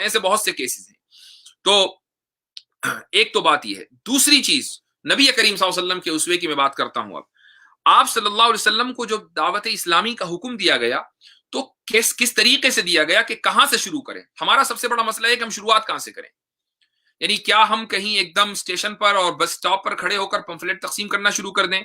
ایسے بہت سے کیسز ہیں. تو ایک تو بات یہ ہے. دوسری چیز نبی کریم صلی اللہ علیہ وسلم کے اسوے کی میں بات کرتا ہوں. اب آپ صلی اللہ علیہ وسلم کو جو دعوت اسلامی کا حکم دیا گیا تو کس طریقے سے دیا گیا کہ کہاں سے شروع کریں. ہمارا سب سے بڑا مسئلہ ہے کہ ہم شروعات کہاں سے کریں. یعنی کیا ہم کہیں ایک دم اسٹیشن پر اور بس اسٹاپ پر کھڑے ہو کر پمفلیٹ تقسیم کرنا شروع کر دیں,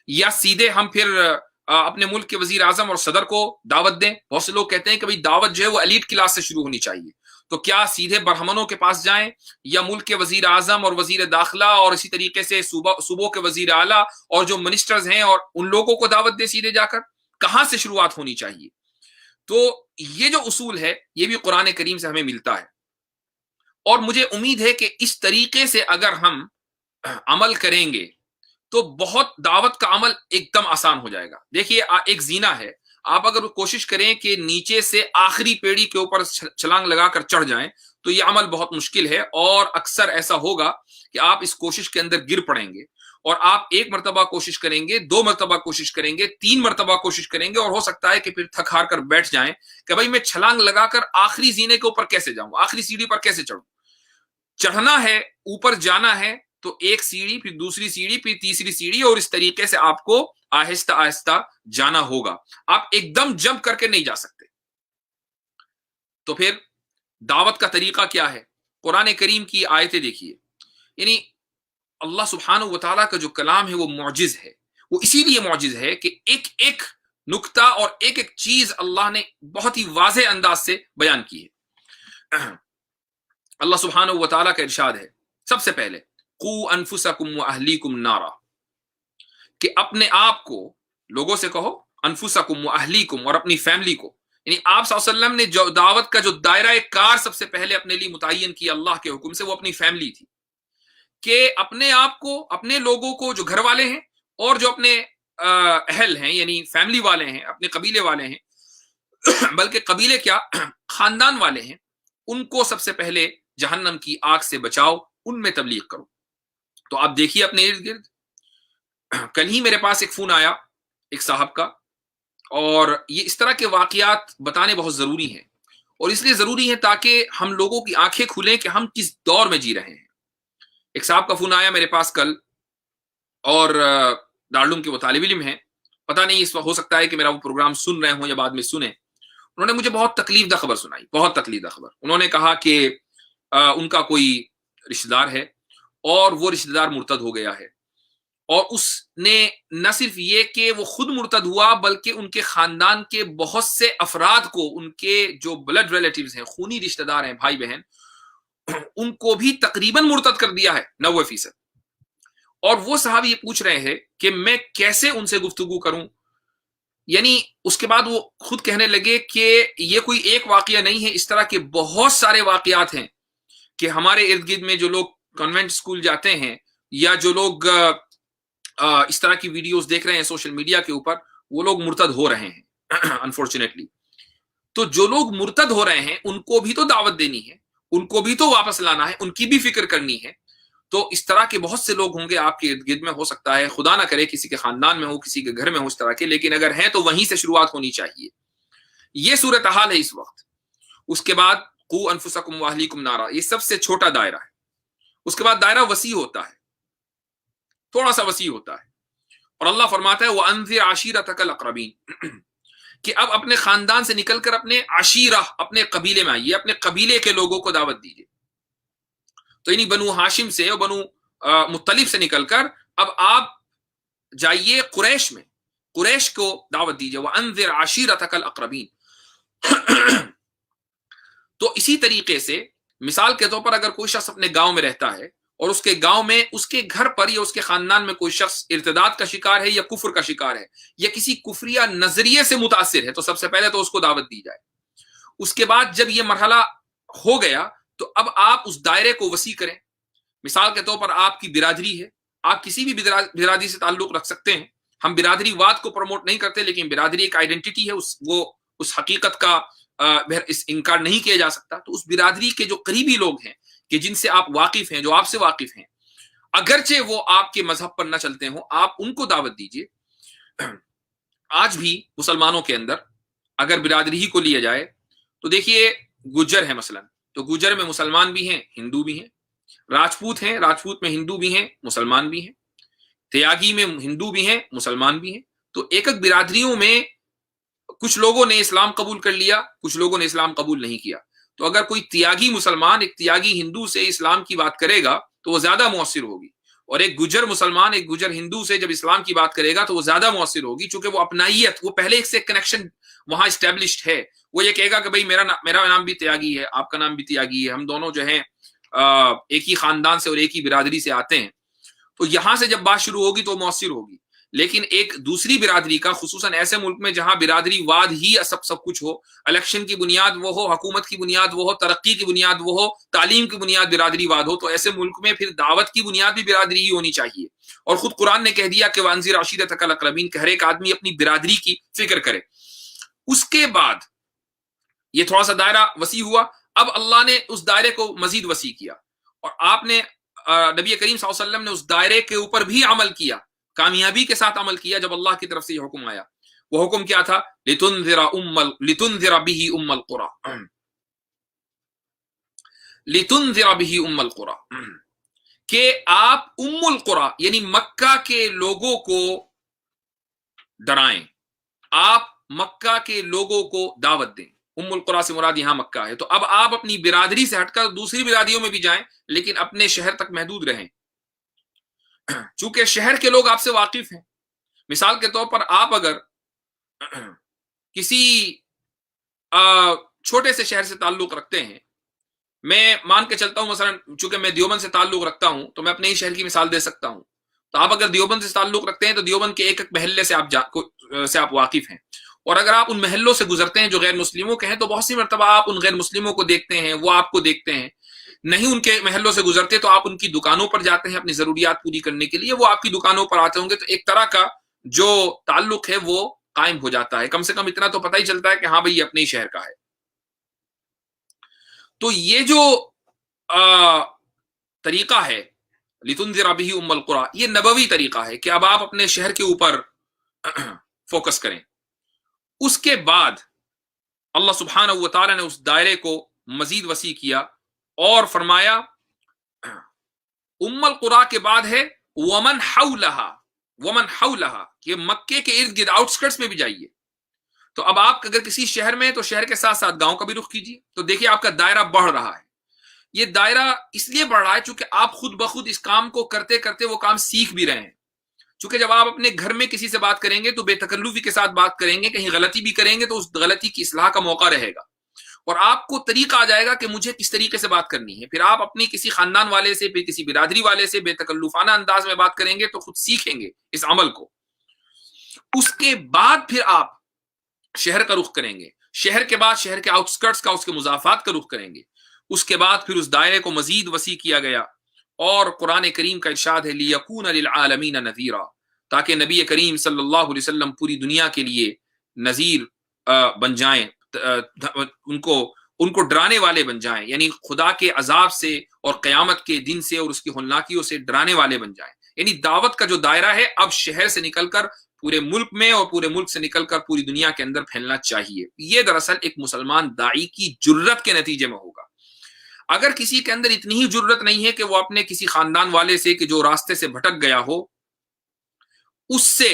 یا سیدھے ہم پھر اپنے ملک کے وزیر اعظم اور صدر کو دعوت دیں. بہت سے لوگ کہتے ہیں کہ بھئی دعوت جو ہے وہ ایلیٹ کلاس سے شروع ہونی چاہیے. تو کیا سیدھے برہمنوں کے پاس جائیں, یا ملک کے وزیر اعظم اور وزیر داخلہ اور اسی طریقے سے صوبوں کے وزیر اعلیٰ اور جو منسٹرز ہیں اور ان لوگوں کو دعوت دیں سیدھے جا کر؟ کہاں سے شروعات ہونی چاہیے؟ تو یہ جو اصول ہے یہ بھی قرآن کریم سے ہمیں ملتا ہے, اور مجھے امید ہے کہ اس طریقے سے اگر ہم عمل کریں گے تو بہت دعوت کا عمل ایک دم آسان ہو جائے گا. دیکھیے ایک زینہ ہے, آپ اگر کوشش کریں کہ نیچے سے آخری پیڑھی کے اوپر چھلانگ لگا کر چڑھ جائیں تو یہ عمل بہت مشکل ہے, اور اکثر ایسا ہوگا کہ آپ اس کوشش کے اندر گر پڑیں گے, اور آپ ایک مرتبہ کوشش کریں گے, 2 مرتبہ کوشش کریں گے, 3 مرتبہ کوشش کریں گے, اور ہو سکتا ہے کہ پھر تھک ہار کر بیٹھ جائیں کہ بھائی میں چھلانگ لگا کر آخری زینے کے اوپر کیسے جاؤں, آخری سیڑھی پر کیسے چڑھوں. چڑھنا ہے, اوپر جانا ہے تو ایک سیڑھی, پھر دوسری سیڑھی, پھر تیسری سیڑھی, اور اس طریقے سے آپ کو آہستہ آہستہ جانا ہوگا. آپ ایک دم جمپ کر کے نہیں جا سکتے. تو پھر دعوت کا طریقہ کیا ہے؟ قرآن کریم کی آیتیں دیکھیے. یعنی اللہ سبحانہ و تعالیٰ کا جو کلام ہے وہ معجز ہے. وہ اسی لیے معجز ہے کہ ایک ایک نکتہ اور ایک ایک چیز اللہ نے بہت ہی واضح انداز سے بیان کی ہے. اللہ سبحانہ و تعالیٰ کا ارشاد ہے سب سے پہلے قو انفسکم و اہلیکم نارا, کہ اپنے آپ کو لوگوں سے کہو, انفسکم و اہلیکم, اور اپنی فیملی کو. یعنی آپ صلی اللہ علیہ وسلم نے جو دعوت کا جو دائرہ کار سب سے پہلے اپنے لیے متعین کیا اللہ کے حکم سے, وہ اپنی فیملی تھی. کہ اپنے آپ کو, اپنے لوگوں کو جو گھر والے ہیں اور جو اپنے اہل ہیں یعنی فیملی والے ہیں, اپنے قبیلے والے ہیں, بلکہ قبیلے کیا خاندان والے ہیں, ان کو سب سے پہلے جہنم کی آگ سے بچاؤ, ان میں تبلیغ کرو. تو آپ دیکھیے اپنے ارد گرد. کل ہی میرے پاس ایک فون آیا ایک صاحب کا, اور یہ اس طرح کے واقعات بتانے بہت ضروری ہیں, اور اس لیے ضروری ہے تاکہ ہم لوگوں کی آنکھیں کھلیں کہ ہم کس دور میں جی رہے ہیں. ایک صاحب کا فون آیا میرے پاس کل, اور دارالعلوم کے وہ طالب علم ہیں, پتہ نہیں اس وقت ہو سکتا ہے کہ میرا وہ پروگرام سن رہے ہوں یا بعد میں سنیں. انہوں نے مجھے بہت تکلیف دہ خبر سنائی, بہت تکلیف دہ خبر. انہوں نے کہا کہ ان کا کوئی رشتہ دار ہے اور وہ رشتہ دار مرتد ہو گیا ہے, اور اس نے نہ صرف یہ کہ وہ خود مرتد ہوا بلکہ ان کے خاندان کے بہت سے افراد کو, ان کے جو بلڈ ریلیٹیوز ہیں, خونی رشتہ دار ہیں, بھائی بہن, ان کو بھی تقریباً مرتد کر دیا ہے 90%. اور وہ صاحب یہ پوچھ رہے ہیں کہ میں کیسے ان سے گفتگو کروں. یعنی اس کے بعد وہ خود کہنے لگے کہ یہ کوئی ایک واقعہ نہیں ہے, اس طرح کے بہت سارے واقعات ہیں کہ ہمارے ارد گرد میں جو لوگ کانوینٹ اسکول جاتے ہیں, یا جو لوگ اس طرح کی ویڈیوز دیکھ رہے ہیں سوشل میڈیا کے اوپر, وہ لوگ مرتد ہو رہے ہیں انفارچونیٹلی. تو جو لوگ مرتد ہو رہے ہیں ان کو بھی تو دعوت دینی ہے, ان کو بھی تو واپس لانا ہے, ان کی بھی فکر کرنی ہے. تو اس طرح کے بہت سے لوگ ہوں گے آپ کے ارد گرد میں, ہو سکتا ہے خدا نہ کرے کسی کے خاندان میں ہو, کسی کے گھر میں ہو اس طرح کے, لیکن اگر ہیں تو وہیں سے شروعات ہونی چاہیے. یہ صورتحال ہے اس وقت. اس کے بعد قو انفسکم واہلیکم نارا, یہ سب سے چھوٹا دائرہ ہے. اس کے بعد دائرہ وسیع ہوتا ہے, تھوڑا سا وسیع ہوتا ہے, اور اللہ فرماتا ہے وَأَنذِرْ عَشِيرَتَكَ الْأَقْرَبِينَ, کہ اب اپنے خاندان سے نکل کر اپنے عشیرہ, اپنے قبیلے میں آئیے, اپنے قبیلے کے لوگوں کو دعوت دیجیے. تو یعنی بنو ہاشم سے اور بنو مطلب سے نکل کر اب آپ جائیے قریش میں, قریش کو دعوت دیجیے. وَأَنذِرْ عَشِيرَتَكَ الْأَقْرَبِينَ. تو اسی طریقے سے مثال کے طور پر اگر کوئی شخص اپنے گاؤں میں رہتا ہے اور اس کے گاؤں میں, اس کے گھر پر یا اس کے خاندان میں کوئی شخص ارتداد کا شکار ہے یا کفر کا شکار ہے یا کسی کفریہ نظریے سے متاثر ہے, تو سب سے پہلے تو اس کو دعوت دی جائے. اس کے بعد جب یہ مرحلہ ہو گیا تو اب آپ اس دائرے کو وسیع کریں. مثال کے طور پر آپ کی برادری ہے, آپ کسی بھی برادری سے تعلق رکھ سکتے ہیں. ہم برادری واد کو پروموٹ نہیں کرتے, لیکن برادری ایک آئیڈینٹی ہے, وہ اس حقیقت کا اس انکار نہیں کیا جا سکتا. تو اس برادری کے جو قریبی لوگ ہیں کہ جن سے آپ واقف ہیں, جو آپ سے واقف ہیں, اگرچہ وہ آپ کے مذہب پر نہ چلتے ہوں, آپ ان کو دعوت دیجیے. آج بھی مسلمانوں کے اندر اگر برادری ہی کو لیا جائے تو دیکھیے گجر ہے مثلا, तो गुजर में मुसलमान भी हैं, हिंदू भी हैं, राजपूत हैं, राजपूत में हिंदू भी हैं, मुसलमान भी हैं, त्यागी में हिंदू भी हैं, मुसलमान भी हैं। तो एक एक बिरादरियों में कुछ लोगों ने इस्लाम कबूल कर लिया, कुछ लोगों ने इस्लाम कबूल नहीं किया। तो अगर कोई त्यागी मुसलमान एक त्यागी हिंदू से इस्लाम की बात करेगा तो वो ज्यादा मुअस्सिर होगी, और एक गुजर मुसलमान एक गुजर हिंदू से जब इस्लाम की बात करेगा तो वो ज्यादा मुअस्सिर होगी, क्योंकि वो अपनाइयत, वो पहले एक से कनेक्शन वहां स्टैब्लिश्ड है। वो ये कहेगा कि भाई मेरा नाम भी त्यागी है, आपका नाम भी त्यागी है, हम दोनों जो है एक ही खानदान से और एक ही बिरादरी से आते हैं। तो यहां से जब बात शुरू होगी तो मुअस्सिर होगी। लेकिन एक दूसरी बिरादरी का, खुसूसन ऐसे मुल्क में जहां बिरादरी वाद ही सब कुछ हो, इलेक्शन की बुनियाद वो हो, हुकूमत की बुनियाद वो हो, तरक्की की बुनियाद वो हो, तालीम की बुनियाद बिरादरी वाद हो, तो ऐसे मुल्क में फिर दावत की बुनियाद भी बिरादरी ही होनी चाहिए। और खुद कुरान ने कह दिया कि वांजिर अशीरतकल अक़रबीन, कि हर एक आदमी अपनी बिरादरी की फिक्र करे। उसके बाद ये थोड़ा सा दायरा वसी हुआ, अब अल्लाह ने उस दायरे को मजीद वसी किया, और आपने नबी करीम सल्लल्लाहु अलैहि वसल्लम ने उस दायरे के ऊपर भी अमल किया, कामयाबी के साथ अमल किया। जब अल्लाह की तरफ से ये हुक्म आया, वो हुक्म क्या था? लितुनज़िरा बिही उम्मल क़ुरा, लितुनज़िरा बिही उम्मल क़ुरा, कि आप उम्मुल क़ुरा यानी मक्का के लोगों को डराएं, आप मक्का के लोगों को दावत दें। उम्मुल क़ुरा से मुराद यहां मक्का है। तो अब आप अपनी बिरादरी से हटकर दूसरी बिरादरियों में भी जाएं, लेकिन अपने शहर तक महदूद रहें, चूंकि शहर के लोग आपसे वाकिफ हैं। मिसाल के तौर पर आप अगर किसी छोटे से शहर से ताल्लुक रखते हैं, मैं मान के चलता हूं मसलन, चूंकि मैं देवबंद से ताल्लुक रखता हूं तो मैं अपने ही शहर की मिसाल दे सकता हूं। तो आप अगर देवबंद से ताल्लुक रखते हैं तो देवबंद के एक एक महल्ले से आप वाकिफ हैं, और अगर आप उन महल्लों से गुजरते हैं जो गैर मुस्लिमों के हैं तो बहुत सी मरतबा आप उन गैर मुस्लिमों को देखते हैं, वो आपको देखते हैं। नहीं उनके महल्लों से गुजरते तो आप उनकी दुकानों पर जाते हैं अपनी जरूरियात पूरी करने के लिए, वो आपकी दुकानों पर आते होंगे, तो एक तरह का जो ताल्लुक है वो कायम हो जाता है। कम से कम इतना तो पता ही चलता है कि हाँ भाई ये अपने ही शहर का है। तो ये जो तरीका है लितुनज़िरा बिही उम्मुल क़ुरा, ये नबवी तरीका है कि अब आप अपने शहर के ऊपर फोकस करें। उसके बाद अल्लाह सुब्हानहू व तआला ने उस दायरे को मजीद वसी किया और फरमाया, उम्मुल क़ुरा के बाद है वमन हौलहा, वमन हौलहा, कि मक्के के इर्द गिर्द आउटस्कर्ट्स में भी जाइए। तो अब आप अगर किसी शहर में, तो शहर के साथ साथ गांव का भी रुख कीजिए। तो देखिए आपका दायरा बढ़ रहा है। ये दायरा इसलिए बढ़ रहा है चूंकि आप खुद ब खुद इस काम को करते करते वो काम सीख भी रहे हैं। चूंकि जब आप अपने घर में किसी से बात करेंगे तो बेतकल्लुफी के साथ बात करेंगे, कहीं गलती भी करेंगे तो उस गलती की इस्लाह का मौका रहेगा, और आपको तरीका आ जाएगा कि मुझे किस तरीके से बात करनी है। फिर आप अपनी किसी खानदान वाले से, फिर किसी बिरादरी वाले से बेतकल्लुफाना अंदाज में बात करेंगे तो खुद सीखेंगे इस अमल को। उसके बाद फिर आप शहर का रुख करेंगे, शहर के बाद शहर के आउटस्कर्ट्स का, उसके मुजाफात का रुख करेंगे। उसके बाद फिर उस दायरे को मजीद वसी किया गया, और कुरान करीम का इरशाद है लियकून लिल आलमीन नज़ीरा, ताकि नबी करीम सल्लल्लाहु अलैहि वसल्लम पूरी दुनिया के लिए नज़ीर बन जाएं, उनको डराने वाले बन जाएं, यानी खुदा के अजाब से और क़यामत के दिन से और उसकी होलनाकियों से डराने वाले बन जाएं। यानी दावत का जो दायरा है अब शहर से निकलकर पूरे मुल्क में और पूरे मुल्क से निकलकर पूरी दुनिया के अंदर फैलना चाहिए। ये दरअसल एक मुसलमान दाई की जुर्रत के नतीजे में होगा। अगर किसी के अंदर इतनी ही जुर्रत नहीं है कि वो अपने किसी खानदान वाले से कि जो रास्ते से भटक गया हो उससे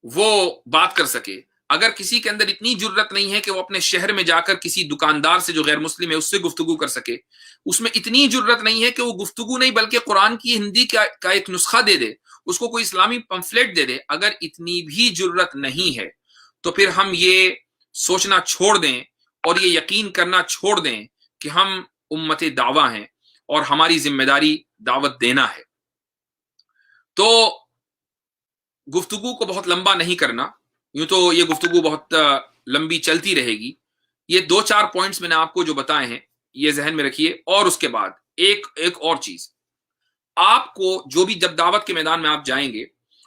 वो बात कर सके, अगर किसी के अंदर इतनी जुर्रत नहीं है कि वो अपने शहर में जाकर किसी दुकानदार से जो गैर मुस्लिम है उससे गुफ्तगू कर सके, उसमें इतनी जुर्रत नहीं है कि वो गुफ्तगू नहीं बल्कि कुरान की हिंदी का एक नुस्खा दे दे, उसको कोई इस्लामी पंफलेट दे दे, अगर इतनी भी जुर्रत नहीं है तो फिर हम ये सोचना छोड़ दें और ये यकीन करना छोड़ दें कि हम उम्मते दावा हैं और हमारी जिम्मेदारी दावत देना है। तो गुफ्तगू को बहुत लंबा नहीं करना, यूं तो ये गुफ्तगू बहुत लंबी चलती रहेगी। ये 2-4 पॉइंट्स मैंने आपको जो बताए हैं ये जहन में रखिए। और उसके बाद एक और चीज, आपको जो भी जब दावत के मैदान में आप जाएंगे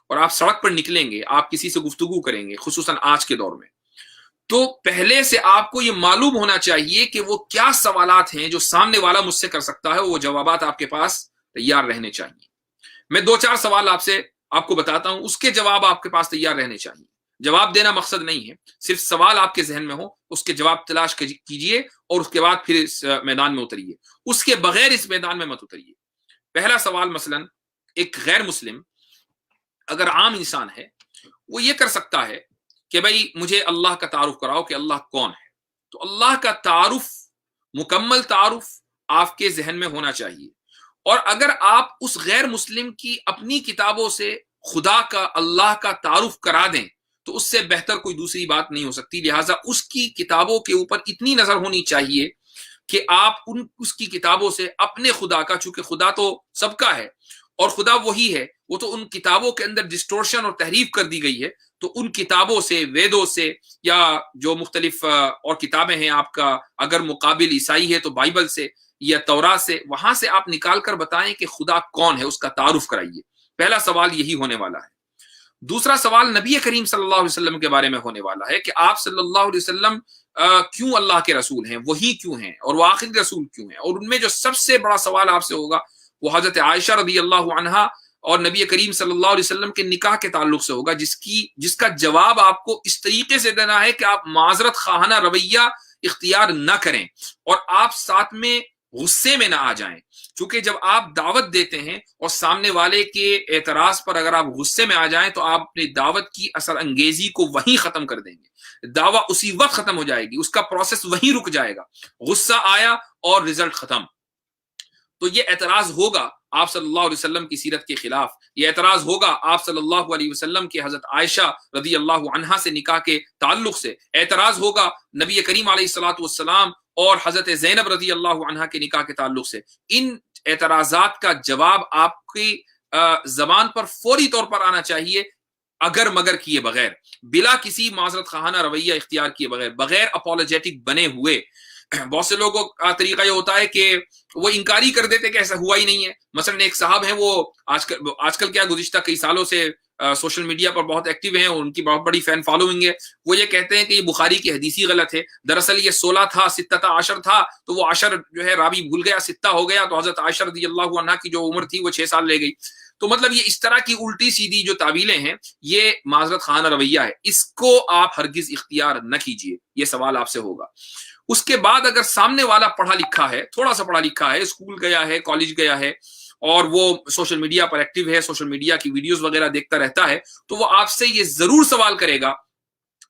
और आप सड़क पर निकलेंगे, आप किसी से गुफ्तगू करेंगे, खुसूसन आज के दौर में, तो पहले से आपको ये मालूम होना चाहिए कि वो क्या सवालात हैं जो सामने वाला मुझसे कर सकता है, वो जवाबात आपके पास तैयार रहने चाहिए। मैं 2-4 सवाल आपको बताता हूं, उसके जवाब आपके पास तैयार रहने चाहिए। जवाब देना मकसद नहीं है, सिर्फ सवाल आपके जहन में हो, उसके जवाब तलाश कीजिए और उसके बाद फिर इस मैदान में उतरिए, उसके बगैर इस मैदान में मत उतरिए। पहला सवाल मसलन एक गैर मुस्लिम अगर आम इंसान है, वो ये कर सकता है कि भाई मुझे अल्लाह का तारुफ कराओ कि अल्लाह कौन है। तो अल्लाह का तारुफ, मुकम्मल तारुफ आपके जहन में होना चाहिए। और अगर आप उस गैर मुस्लिम की अपनी किताबों से खुदा का, अल्लाह का तारुफ करा दें, तो उससे बेहतर कोई दूसरी बात नहीं हो सकती। लिहाजा उसकी किताबों के ऊपर इतनी नजर होनी चाहिए कि आप उसकी किताबों से अपने खुदा का, चूंकि खुदा तो सबका है और खुदा वही है, वो तो उन किताबों के अंदर डिस्टोर्शन और तहरीफ कर दी गई है, तो उन किताबों से, वेदों से, या जो मुख्तलिफ और किताबें हैं आपका, अगर मुकाबिल ईसाई है तो बाइबल से या तौरात से, वहां से आप निकाल कर बताएं कि खुदा कौन है, उसका तारुफ कराइए। पहला सवाल यही होने वाला है। दूसरा सवाल नबी करीम सल्लल्लाहु अलैहि वसल्लम के बारे में होने वाला है कि आप सल्लल्लाहु अलैहि वसल्लम क्यों अल्लाह के रसूल हैं, वही क्यों हैं और वो आखिरी रसूल क्यों हैं। और उनमें जो सबसे बड़ा सवाल आपसे होगा वो हजरत आयशा रदी अल्लाह अन्हा और नबी करीम सल्लल्लाहु अलैहि वसल्लम के निकाह के ताल्लुक से होगा, जिसका जवाब आपको इस तरीके से देना है कि आप माजरत खाना रवैया इख्तियार न करें और आप साथ में गुस्से में ना आ जाएं। क्योंकि जब आप दावत देते हैं और सामने वाले के एतराज पर अगर आप गुस्से में आ जाएं तो आप अपनी दावत की असर अंगेजी को वहीं खत्म कर देंगे, दावा उसी वक्त खत्म हो जाएगी, उसका प्रोसेस वहीं रुक जाएगा। गुस्सा आया और रिजल्ट खत्म। तो ये एतराज होगा आप सल्लल्लाहु अलैहि वसल्लम की सीरत के खिलाफ, ये एतराज होगा आप सल्लल्लाहु अलैहि वसल्लम के हजरत आयशा रदी अल्लाह अन्हा से निकाह के ताल्लुक से, एतराज होगा नबी करीम अलैहिस्सलातु वस्सलाम और हजरत ज़ैनब रदी अल्लाह अन्हा के निकाह के ताल्लुक से। इन एतराजात का जवाब आपकी जबान पर फौरी तौर पर आना चाहिए, अगर मगर किए बगैर, बिला किसी माजरत खाना रवैया इख्तियार किए बगैर, बगैर अपोलोजेटिक बने हुए। बहुत से लोगों का तरीका ये होता है कि वो इंकारी कर देते कि ऐसा हुआ ही नहीं है। मसलन एक साहब हैं, वो आजकल क्या गुज़िश्ता कई सालों से सोशल मीडिया पर बहुत एक्टिव हैं, उनकी बहुत बड़ी फैन फॉलोइंग है। वो ये कहते हैं कि ये बुखारी की हदीस ही गलत है, दरअसल ये 16 था, सित्ता आशर था, तो वो आशर जो है रावी भूल गया, सित्ता हो गया, तो हजरत आयशा रज़ियल्लाहु अन्हा की जो उम्र थी वो 6 साल ले गई। तो मतलब ये इस तरह की उल्टी सीधी जो तावीलें हैं, ये माजरत खाना रवैया है, इसको आप हरगिज इख्तियार न कीजिए। ये सवाल आपसे होगा। उसके बाद अगर सामने वाला पढ़ा लिखा है, थोड़ा सा पढ़ा लिखा है, स्कूल गया है, कॉलेज गया है और वो सोशल मीडिया पर एक्टिव है, सोशल मीडिया की वीडियोस वगैरह देखता रहता है, तो वो आपसे ये जरूर सवाल करेगा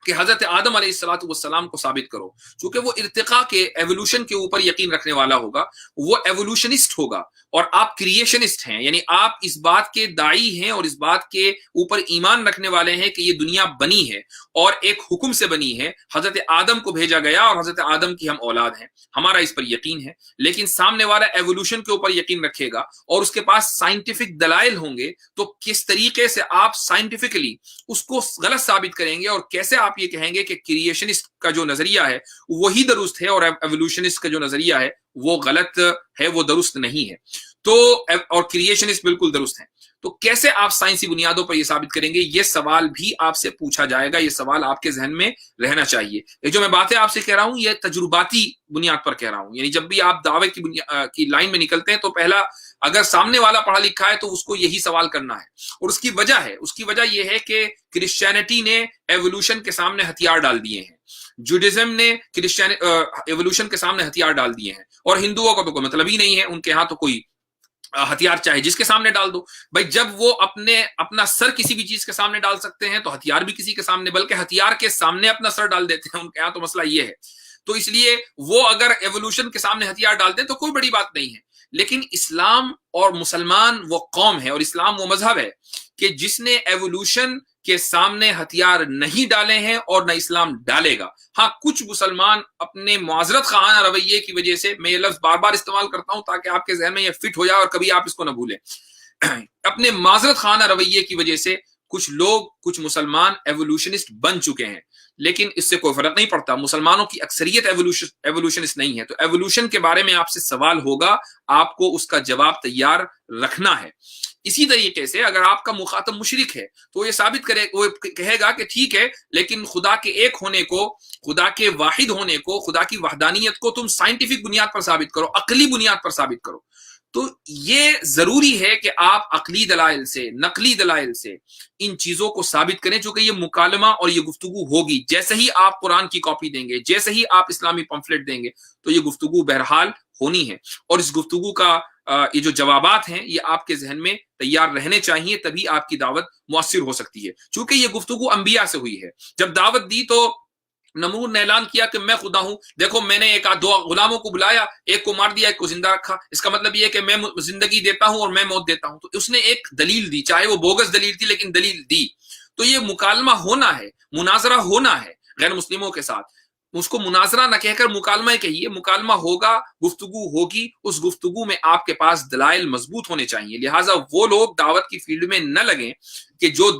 कि हजरत आदम अलैहिस्सलातु वस्सलाम को साबित करो। क्योंकि वो इर्तिका के, एवोल्यूशन के ऊपर यकीन रखने वाला होगा, वो एवोल्यूशनिस्ट होगा और आप क्रिएशनिस्ट हैं, यानी आप इस बात के दाई हैं और इस बात के ऊपर ईमान रखने वाले हैं कि ये दुनिया बनी है और एक हुक्म से बनी है, हजरत आदम को भेजा गया और हजरत आदम की हम औलाद हैं, हमारा इस पर यकीन है। लेकिन सामने वाला एवोल्यूशन के ऊपर यकीन रखेगा और उसके पास साइंटिफिक दलाइल होंगे, तो किस तरीके से आप साइंटिफिकली उसको गलत साबित करेंगे और कैसे आप ये कहेंगे कि क्रिएशनिस्ट का जो नजरिया है वही दुरुस्त है और एवोल्यूशनिस्ट का जो नजरिया है वो गलत है, वो दुरुस्त नहीं है। तो और क्रिएशनिस्ट बिल्कुल दुरुस्त है। तो कैसे आप साइंसी बुनियादों पर ये साबित करेंगे, ये सवाल भी आपसे पूछा जाएगा, ये सवाल आपके जहन में रहना चाहिए। ये जो मैं बातें आपसे कह रहा हूं, ये तजुर्बाती बुनियाद पर कह रहा हूं। यानी जब भी आप दावे की लाइन में निकलते हैं तो पहला, अगर सामने वाला पढ़ा लिखा है तो उसको यही सवाल करना है। और उसकी वजह यह है कि क्रिश्चियनिटी ने एवोल्यूशन के सामने हथियार डाल दिए हैं, जुडिज्म ने एवोल्यूशन के सामने हथियार डाल दिए हैं, और हिंदुओं का तो कोई मतलब ही नहीं है, उनके यहाँ तो कोई हथियार चाहे जिसके सामने डाल दो। भाई जब वो अपना सर किसी भी चीज के सामने डाल सकते हैं तो हथियार भी किसी के सामने, बल्कि हथियार के सामने अपना सर डाल देते हैं, उनके यहाँ तो मसला ये है। तो इसलिए वो अगर एवोल्यूशन के सामने हथियार डालते हैं तो कोई बड़ी बात नहीं है। लेकिन इस्लाम और मुसलमान वो कौम है और इस्लाम वो मजहब है कि जिसने एवोल्यूशन के सामने हथियार नहीं डाले हैं और न इस्लाम डालेगा। हाँ, कुछ मुसलमान अपने मुआजरत खाना रवैये की वजह से, मैं ये लफ्ज बार बार इस्तेमाल करता हूं ताकि आपके जहन में ये फिट हो जाए और कभी आप इसको ना भूलें, अपने मुआजरत खाना रवैये की वजह से कुछ लोग, कुछ मुसलमान एवोल्यूशनिस्ट बन चुके हैं, लेकिन इससे कोई फर्क नहीं पड़ता। मुसलमानों की अक्सरियत एवोल्यूशनिस्ट नहीं है। तो एवोल्यूशन के बारे में आपसे सवाल होगा, आपको उसका जवाब तैयार रखना है। इसी तरीके से अगर आपका मुखातब मुशरिक है तो ये साबित करे, वो कहेगा कि ठीक है, लेकिन खुदा के एक होने को, खुदा के वाहिद होने को, खुदा की वहदानियत को तुम साइंटिफिक बुनियाद पर साबित करो, अकली बुनियाद पर साबित करो। तो ये जरूरी है कि आप अकली दलाइल से, नकली दलाइल से इन चीजों को साबित करें, चूंकि ये मुकालमा और ये गुफ्तगू होगी। जैसे ही आप कुरान की कॉपी देंगे, जैसे ही आप इस्लामी पंफलेट देंगे, तो ये गुफ्तगू बहरहाल होनी है। और इस गुफ्तगू का ये जो जवाबात हैं ये आपके जहन में तैयार रहने चाहिए, तभी आपकी दावत मुअस्सिर हो सकती है। चूंकि ये गुफ्तगू अंबिया से हुई है। जब दावत दी तो नमरूद ने ऐलान किया कि मैं खुदा हूं, देखो मैंने एक दो गुलामों को बुलाया, एक को मार दिया, एक को जिंदा रखा, इसका मतलब ये है कि मैं जिंदगी देता हूं और मैं मौत देता हूं। तो उसने एक दलील दी, चाहे वो बोगस दलील थी, लेकिन दलील दी। तो ये मुकालमा होना है, मुनाजरा होना है गैर मुस्लिमों के साथ। उसको मुनाजरा न कहकर मुकालमा कहिए, मुकालमा होगा, गुफ्तगू होगी, उस गुफ्तगू में आपके पास दलाइल मजबूत होने चाहिए। लिहाजा वो लोग दावत की फील्ड में न लगे कि जो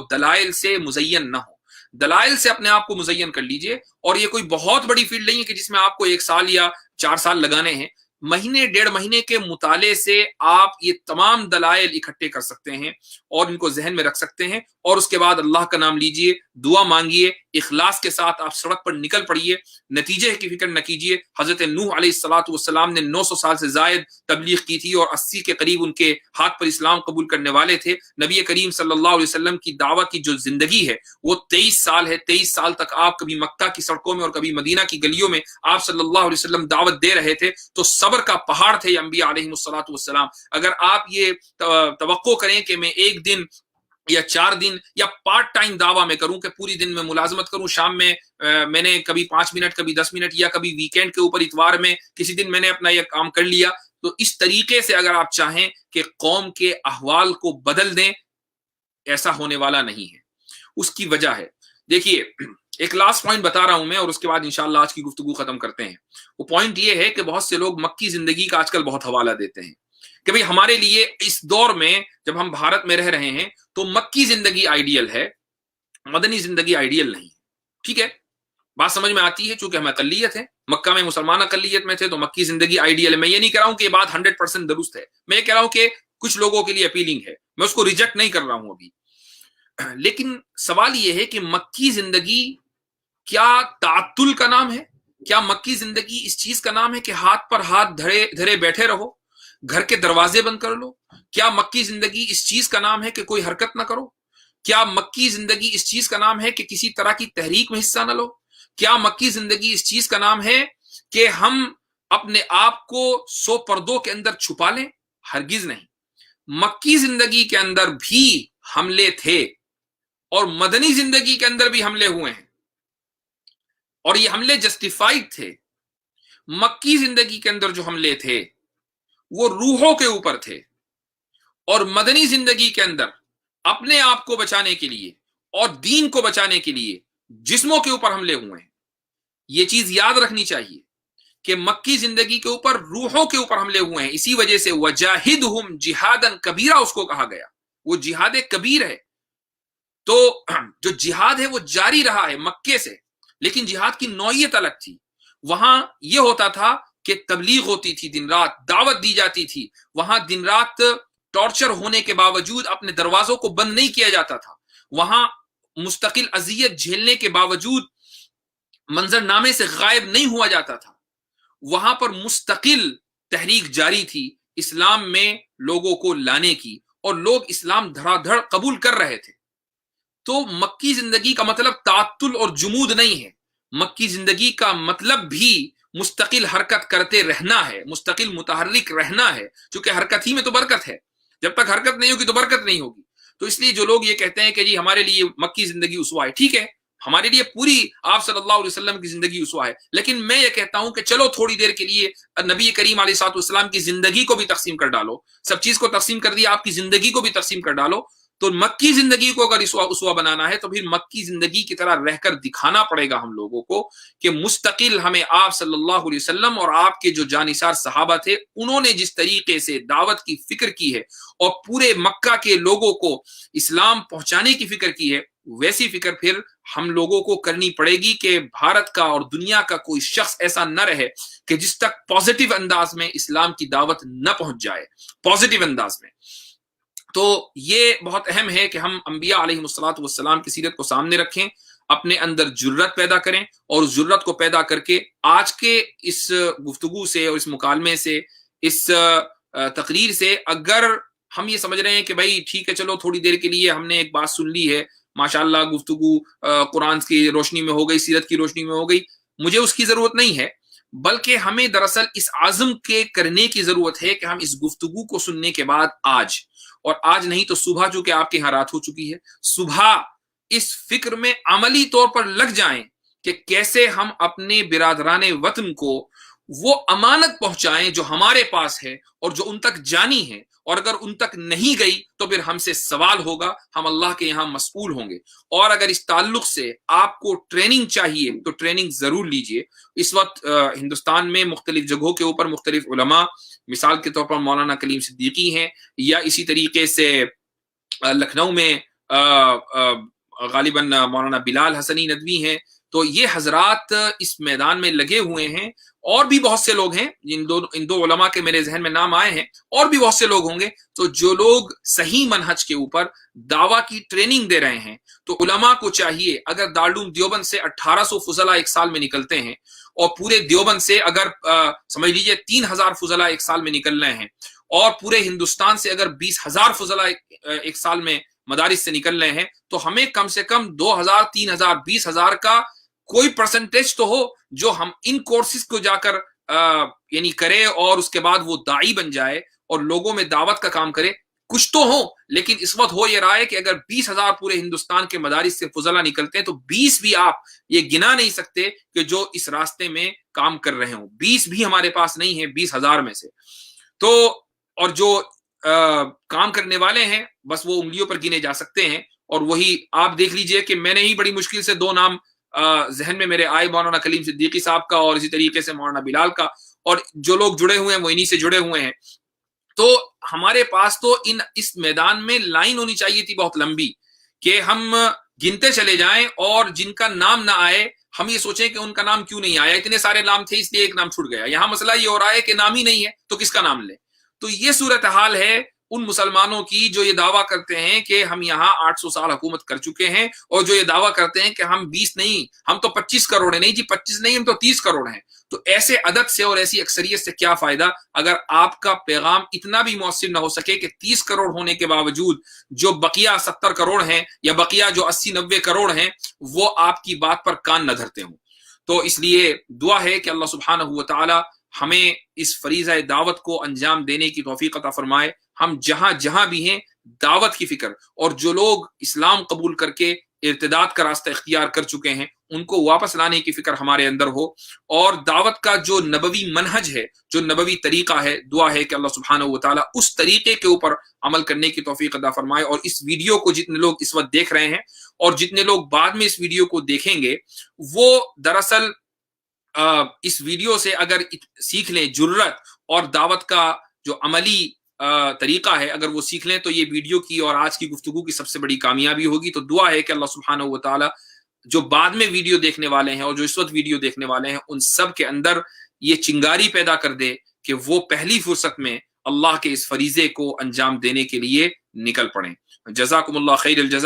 दलाइल से मुजय्यन न हो। दलाइल से अपने आप को मुजय्यन कर लीजिए। और ये कोई बहुत बड़ी फील्ड नहीं है कि जिसमें आपको 1 साल या 4 साल लगाने हैं। महीने 1.5 महीने के मुताले से आप ये तमाम दलाइल इकट्ठे कर सकते हैं और इनको जहन में रख सकते हैं। और उसके बाद अल्लाह का नाम लीजिए, दुआ मांगिए, इखलास के साथ आप सड़क पर निकल पड़िए, नतीजे की फिक्र न कीजिए। हजरत नूह अलैहिस्सलातु वस्सलाम ने 900 साल से जायद तबलीग की थी और 80 के करीब उनके हाथ पर इस्लाम कबूल करने वाले थे। नबी करीम सल्लल्लाहु अलैहि वसल्लम की दावत की जो जिंदगी है वो 23 साल है। 23 साल तक आप कभी मक्का की सड़कों में और कभी मदीना की गलियों में आप सल्लल्लाहु अलैहि वसल्लम दावत दे रहे थे। तो सब्र का पहाड़ थे अंबिया अलैहिमुस्सलातु वस्सलाम। अगर आप ये तवक्को करें कि मैं 1 दिन या 4 दिन या पार्ट टाइम दावा में करूं, कि पूरी दिन में मुलाजमत करूं, शाम में मैंने कभी 5 मिनट, कभी 10 मिनट, या कभी वीकेंड के ऊपर इतवार में किसी दिन मैंने अपना यह काम कर लिया, तो इस तरीके से अगर आप चाहें कि कौम के अहवाल को बदल दें, ऐसा होने वाला नहीं है। उसकी वजह है, देखिए एक लास्ट पॉइंट बता रहा हूं मैं और उसके बाद इंशाअल्लाह आज की गुफ्तगू खत्म करते हैं। वो पॉइंट ये है कि बहुत से लोग मक्की जिंदगी का आजकल बहुत हवाला देते हैं कि भाई हमारे लिए इस दौर में जब हम भारत में रह रहे हैं तो मक्की जिंदगी आइडियल है, मदनी जिंदगी आइडियल नहीं। ठीक है, बात समझ में आती है। चूंकि हम अकलियत है, मक्का में मुसलमान अकलियत में थे, तो मक्की जिंदगी आइडियल है। मैं ये नहीं कह रहा हूं कि ये बात 100% दुरुस्त है, मैं ये कह रहा हूं कि कुछ लोगों के लिए अपीलिंग है, मैं उसको रिजेक्ट नहीं कर रहा हूं अभी। लेकिन सवाल यह है कि मक्की जिंदगी क्या तातुल का नाम है? क्या मक्की जिंदगी इस चीज का नाम है कि हाथ पर हाथ धरे धरे बैठे रहो, घर के दरवाजे बंद कर लो? क्या मक्की जिंदगी इस चीज का नाम है कि कोई हरकत ना करो? क्या मक्की जिंदगी इस चीज का नाम है कि किसी तरह की तहरीक में हिस्सा न लो? क्या मक्की जिंदगी इस चीज का नाम है कि हम अपने आप को 100 पर्दों के अंदर छुपा लें? हरगिज नहीं। मक्की जिंदगी के अंदर भी हमले थे और मदनी जिंदगी के अंदर भी हमले हुए हैं और ये हमले जस्टिफाइड थे। मक्की जिंदगी के अंदर जो हमले थे वो रूहों के ऊपर थे और मदनी जिंदगी के अंदर अपने आप को बचाने के लिए और दीन को बचाने के लिए जिस्मों के ऊपर हमले हुए हैं। ये चीज याद रखनी चाहिए कि मक्की जिंदगी के ऊपर रूहों के ऊपर हमले हुए हैं। इसी वजह से वजाहिदहुम जिहादन कबीरा उसको कहा गया, वो जिहाद कबीर है। तो जो जिहाद है वो जारी रहा है मक्के से, लेकिन जिहाद की नौयत अलग थी। वहां यह होता था कि तबलीग होती थी, दिन रात दावत दी जाती थी। वहां दिन रात टॉर्चर होने के बावजूद अपने दरवाजों को बंद नहीं किया जाता था। वहां मुस्तकिल अजियत झेलने के बावजूद मंजरनामे से गायब नहीं हुआ जाता था। वहां पर मुस्तकिल तहरीक जारी थी इस्लाम में लोगों को लाने की, और लोग इस्लाम धड़ाधड़ कबूल कर रहे थे। तो मक्की जिंदगी का मतलब तातुल और जुमूद नहीं है। मक्की जिंदगी का मतलब भी मुस्तकिल हरकत करते रहना है, मुस्तकिल मुतहर्रिक रहना है, क्योंकि हरकत ही में तो बरकत है। जब तक हरकत नहीं होगी तो बरकत नहीं होगी। तो इसलिए जो लोग ये कहते हैं कि जी हमारे लिए मक्की जिंदगी उसवा है, ठीक है, हमारे लिए पूरी आप सल्लल्लाहु अलैहि वसल्लम की जिंदगी उसवा है। लेकिन मैं ये कहता हूं कि चलो थोड़ी देर के लिए नबी करीम अलैहिस्सलाम की जिंदगी को भी तकसीम कर डालो। सब चीज को तकसीम कर दिया, आपकी जिंदगी को भी तकसीम कर डालो। तो मक्की जिंदगी को अगर उसवा बनाना है तो फिर मक्की जिंदगी की तरह रहकर दिखाना पड़ेगा हम लोगों को कि मुस्तकिल हमें आप सल्लल्लाहु अलैहि वसल्लम और आपके जो जानिसार सहाबा थे उन्होंने जिस तरीके से दावत की फिक्र की है और पूरे मक्का के लोगों को इस्लाम पहुंचाने की फिक्र की है, वैसी फिक्र फिर हम लोगों को करनी पड़ेगी कि भारत का और दुनिया का कोई शख्स ऐसा न रहे कि जिस तक पॉजिटिव अंदाज में इस्लाम की दावत न पहुंच जाए, पॉजिटिव अंदाज में। तो ये बहुत अहम है कि हम अंबिया अलैहिमुस्सलातु वस्सलाम की सीरत को सामने रखें, अपने अंदर जुर्रत पैदा करें और उस जुर्रत को पैदा करके आज के इस गुफ्तगू से और इस मुकालमे से, इस तकरीर से अगर हम ये समझ रहे हैं कि भाई ठीक है चलो थोड़ी देर के लिए हमने एक बात सुन ली है, माशाअल्लाह गुफ्तगू कुरान की रोशनी में हो गई, सीरत की रोशनी में हो गई, मुझे उसकी जरूरत नहीं है, बल्कि हमें दरअसल इस आज़म के करने की जरूरत है कि हम इस गुफ्तगू को सुनने के बाद आज, और आज नहीं तो सुबह, चूंकि आपके यहाँ रात हो चुकी है, सुबह इस फिक्र में अमली तौर पर लग जाएं कि कैसे हम अपने बिरादराने वतन को वो अमानत पहुंचाएं जो हमारे पास है और जो उन तक जानी है, और अगर उन तक नहीं गई तो फिर हमसे सवाल होगा, हम अल्लाह के यहां मसऊल होंगे। और अगर इस ताल्लुक से आपको ट्रेनिंग चाहिए तो ट्रेनिंग जरूर लीजिए। इस वक्त हिंदुस्तान में मुख्तलिफ जगहों के ऊपर मुख्तलिफ उलमा, मिसाल के तौर पर मौलाना कलीम सिद्दीकी हैं, या इसी तरीके से लखनऊ में गालिबन मौलाना बिलाल हसनी नदवी हैं, तो ये हजरात इस मैदान में लगे हुए हैं। और भी बहुत से लोग हैं, इन दो उलमा के मेरे जहन में नाम आए हैं, और भी बहुत से लोग होंगे। तो जो लोग सही मनहज के ऊपर दावा की ट्रेनिंग दे रहे हैं, तो उलमा को चाहिए, अगर दारुल देवबंद से 1800 फुजला एक साल में निकलते हैं, और पूरे देवबंद से अगर समझ लीजिए 3000 फुजला एक साल में निकल रहे हैं, और पूरे हिंदुस्तान से अगर 20,000 फुजला एक साल में मदारिस से निकल रहे हैं, तो हमें कम से कम 2000, 3000, 20,000 का कोई परसेंटेज तो हो जो हम इन कोर्सेज को जाकर यानी करे, और उसके बाद वो दाई बन जाए और लोगों में दावत का काम करे। कुछ तो हो, लेकिन इस वक्त हो ये रहा है कि अगर 20,000 पूरे हिंदुस्तान के मदारिस से फुजला निकलते हैं, तो 20 भी आप ये गिना नहीं सकते कि जो इस रास्ते में काम कर रहे हो। 20 भी हमारे पास नहीं है 20,000 में से। तो और जो काम करने वाले हैं, बस वो उंगलियों पर गिने जा सकते हैं। और वही आप देख लीजिए कि मैंने ही बड़ी मुश्किल से 2 नाम जहन में मेरे आए, मौलाना कलीम सिद्दीकी साहब का और इसी तरीके से मौलाना बिलाल का, और जो लोग जुड़े हुए हैं वो इन्हीं से जुड़े हुए हैं। तो हमारे पास तो इस मैदान में लाइन होनी चाहिए थी बहुत लंबी, कि हम गिनते चले जाएं, और जिनका नाम ना आए हम ये सोचें कि उनका नाम क्यों नहीं आया, इतने सारे नाम थे इसलिए एक नाम छूट गया। यहां मसला ये हो रहा है कि नाम ही नहीं है तो किसका नाम ले। तो ये सूरत हाल है उन मुसलमानों की जो ये दावा करते हैं कि हम यहाँ 800 साल हुकूमत कर चुके हैं, और जो ये दावा करते हैं कि हम 20 नहीं, हम तो 25 करोड़ है। नहीं जी, 25 नहीं, हम तो 30 करोड़ हैं। तो ऐसे अदद से और ऐसी अक्सरियत से क्या फायदा, अगर आपका पैगाम इतना भी मौसम ना हो सके कि 30 करोड़ होने के बावजूद जो बकिया 70 करोड़ हैं, या बकिया जो 80-90 करोड़ हैं, वो आपकी बात पर कान न धरते हों। तो इसलिए दुआ है कि अल्लाह सुब्हानहू व तआला हमें इस फरीज़ा दावत को अंजाम देने की तौफीक अता फरमाए। हम जहां जहां भी हैं दावत की फिक्र, और जो लोग इस्लाम कबूल करके इर्तिदाद का रास्ता इख्तियार कर चुके हैं उनको वापस लाने की फिक्र हमारे अंदर हो। और दावत का जो नबवी मनहज है, जो नबवी तरीका है, दुआ है कि अल्लाह सुब्हानहू व तआला उस तरीके के ऊपर अमल करने की तौफीक अता फरमाए। और इस वीडियो को जितने लोग इस वक्त देख रहे हैं और जितने लोग बाद में इस वीडियो को देखेंगे, वो दरअसल इस वीडियो से अगर सीख लें जुर्रत और दावत का जो अमली तरीका है, अगर वो सीख लें, तो ये वीडियो की और आज की गुफ्तगू की सबसे बड़ी कामयाबी होगी। तो दुआ है कि अल्लाह सुब्हानहू व तआला जो बाद में वीडियो देखने वाले हैं और जो इस वक्त वीडियो देखने वाले हैं, उन सब के अंदर ये चिंगारी पैदा कर दे कि वो पहली फुर्सत में अल्लाह के इस फरीजे को अंजाम देने के लिए निकल पड़े। जज़ाकुमुल्लाह खैरल जज़ा।